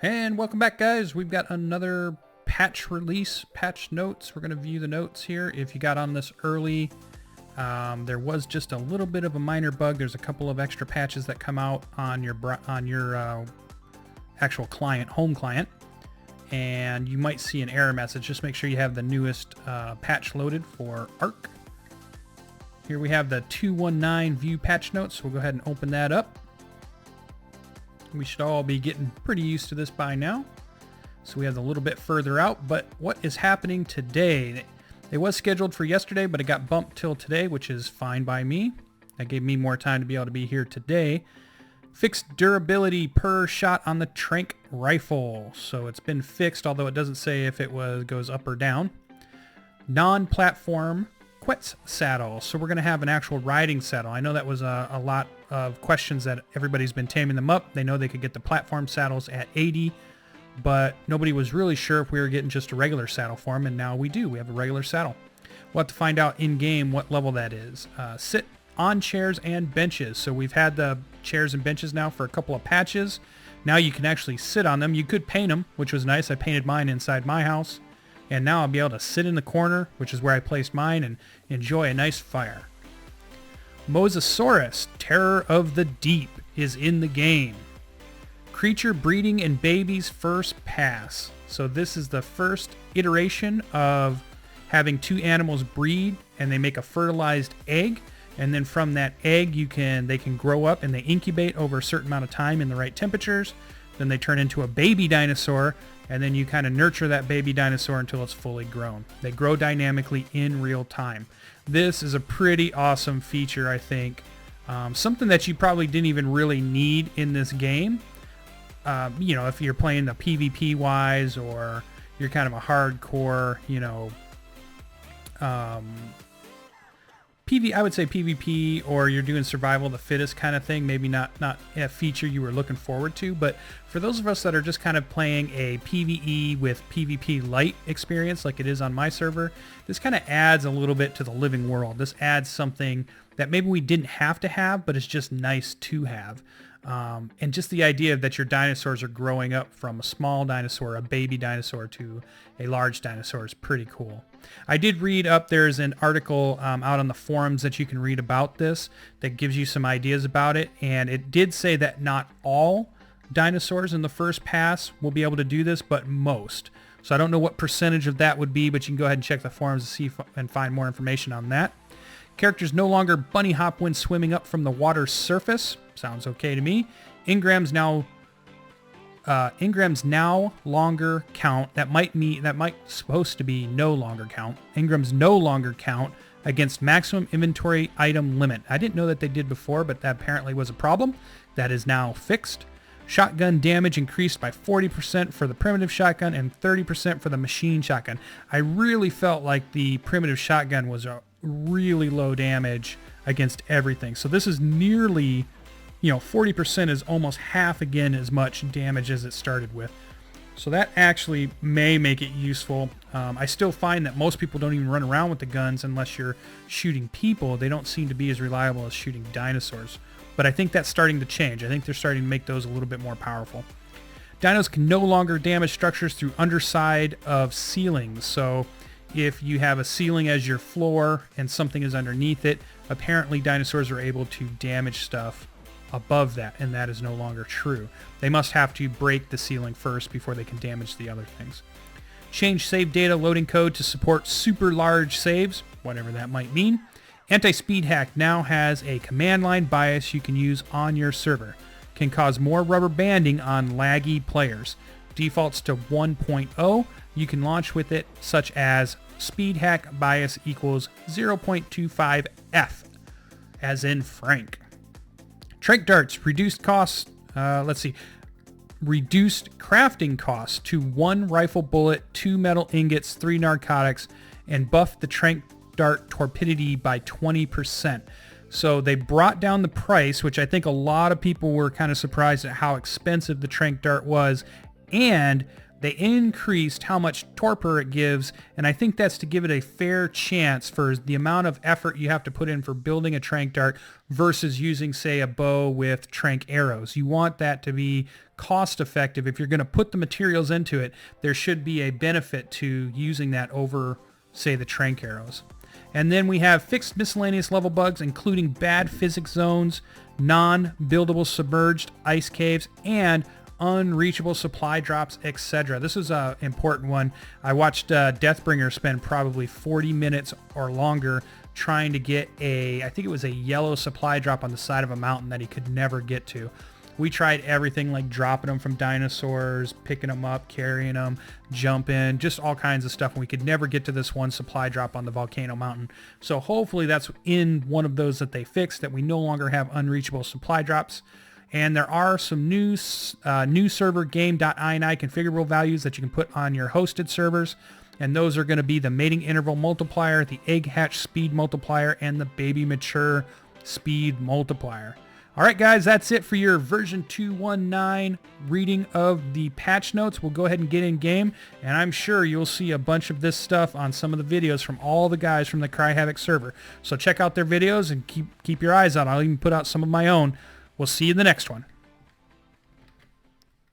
And welcome back, guys. We've got another patch release, patch notes. We're going to view the notes here. If you got on this early, there was just a little bit of a minor bug. There's a couple of extra patches that come out on your actual client, home client, and you might see an error message. Just make sure you have the newest patch loaded for Arc. Here we have the 219 view patch notes. We'll go ahead and open that up. We should all be getting pretty used to this by now. So we have a little bit further out, but what is happening today? It was scheduled for yesterday, but it got bumped till today, which is fine by me. That gave me more time to be able to be here today. Fixed durability per shot on the Tranq rifle. So it's been fixed, although it doesn't say if it goes up or down. Non-platform Quetz Saddle. So we're going to have an actual riding saddle. I know that was a lot of questions that everybody's been taming them up. They know they could get the platform saddles at 80, but nobody was really sure if we were getting just a regular saddle for them, and now we do. We have a regular saddle. We'll have to find out in-game what level that is. Sit on chairs and benches. So we've had the chairs and benches now for a couple of patches. Now you can actually sit on them. You could paint them, which was nice. I painted mine inside my house. And now I'll be able to sit in the corner, which is where I placed mine, and enjoy a nice fire. Mosasaurus, Terror of the Deep, is in the game. Creature breeding and babies first pass. So this is the first iteration of having two animals breed, and they make a fertilized egg. And then from that egg, they can grow up, and they incubate over a certain amount of time in the right temperatures. Then they turn into a baby dinosaur, and then you kind of nurture that baby dinosaur until it's fully grown. They grow dynamically in real time. This is a pretty awesome feature, I think. Something that you probably didn't even really need in this game. If you're playing the PvP wise, or you're kind of a hardcore, I would say PvP, or you're doing survival of the fittest kind of thing. Maybe not a feature you were looking forward to, but for those of us that are just kind of playing a PvE with PvP light experience like it is on my server, this kind of adds a little bit to the living world. This adds something that maybe we didn't have to have, but it's just nice to have. And just the idea that your dinosaurs are growing up from a small dinosaur, a baby dinosaur, to a large dinosaur is pretty cool. I did read up, there's an article out on the forums that you can read about this that gives you some ideas about it, and it did say that not all dinosaurs in the first pass will be able to do this, but most. So I don't know what percentage of that would be, but you can go ahead and check the forums to see and find more information on that. Characters no longer bunny hop when swimming up from the water's surface. Sounds okay to me. Engrams now longer count. That might supposed to be no longer count. Engrams no longer count against maximum inventory item limit. I didn't know that they did before, but that apparently was a problem. That is now fixed. Shotgun damage increased by 40% for the primitive shotgun and 30% for the machine shotgun. I really felt like the primitive shotgun was a really low damage against everything. So this is nearly, 40% is almost half again as much damage as it started with. So that actually may make it useful. I still find that most people don't even run around with the guns unless you're shooting people. They don't seem to be as reliable as shooting dinosaurs. But I think that's starting to change. I think they're starting to make those a little bit more powerful. Dinos can no longer damage structures through underside of ceilings. So if you have a ceiling as your floor and something is underneath it, apparently dinosaurs are able to damage stuff above that, and that is no longer true. They must have to break the ceiling first before they can damage the other things. Change save data loading code to support super large saves, whatever that might mean. Antispeedhack now has a command line bias you can use on your server. Can cause more rubber banding on laggy players. Defaults to 1.0. You can launch with it, such as speedhack bias equals 0.25F, as in Frank. Tranq darts, reduced costs, reduced crafting costs to 1 rifle bullet, 2 metal ingots, 3 narcotics, and buffed the Tranq dart torpidity by 20%. So they brought down the price, which I think a lot of people were kind of surprised at how expensive the Tranq dart was, and they increased how much torpor it gives, and I think that's to give it a fair chance for the amount of effort you have to put in for building a Tranq dart versus using, say, a bow with Tranq arrows. You want that to be cost effective. If you're going to put the materials into it, there should be a benefit to using that over, say, the Tranq arrows. And then we have fixed miscellaneous level bugs, including bad physics zones, non-buildable submerged ice caves, and unreachable supply drops, etc. This is an important one. I watched Deathbringer spend probably 40 minutes or longer trying to get I think it was a yellow supply drop on the side of a mountain that he could never get to. We tried everything, like dropping them from dinosaurs, picking them up, carrying them, jumping, just all kinds of stuff. And we could never get to this one supply drop on the volcano mountain. So hopefully that's in one of those that they fixed, that we no longer have unreachable supply drops. And there are some new server game.ini configurable values that you can put on your hosted servers. And those are going to be the mating interval multiplier, the egg hatch speed multiplier, and the baby mature speed multiplier. All right, guys, that's it for your version 2.19 reading of the patch notes. We'll go ahead and get in game, and I'm sure you'll see a bunch of this stuff on some of the videos from all the guys from the Cry Havoc server. So check out their videos and keep your eyes out. I'll even put out some of my own. We'll see you in the next one.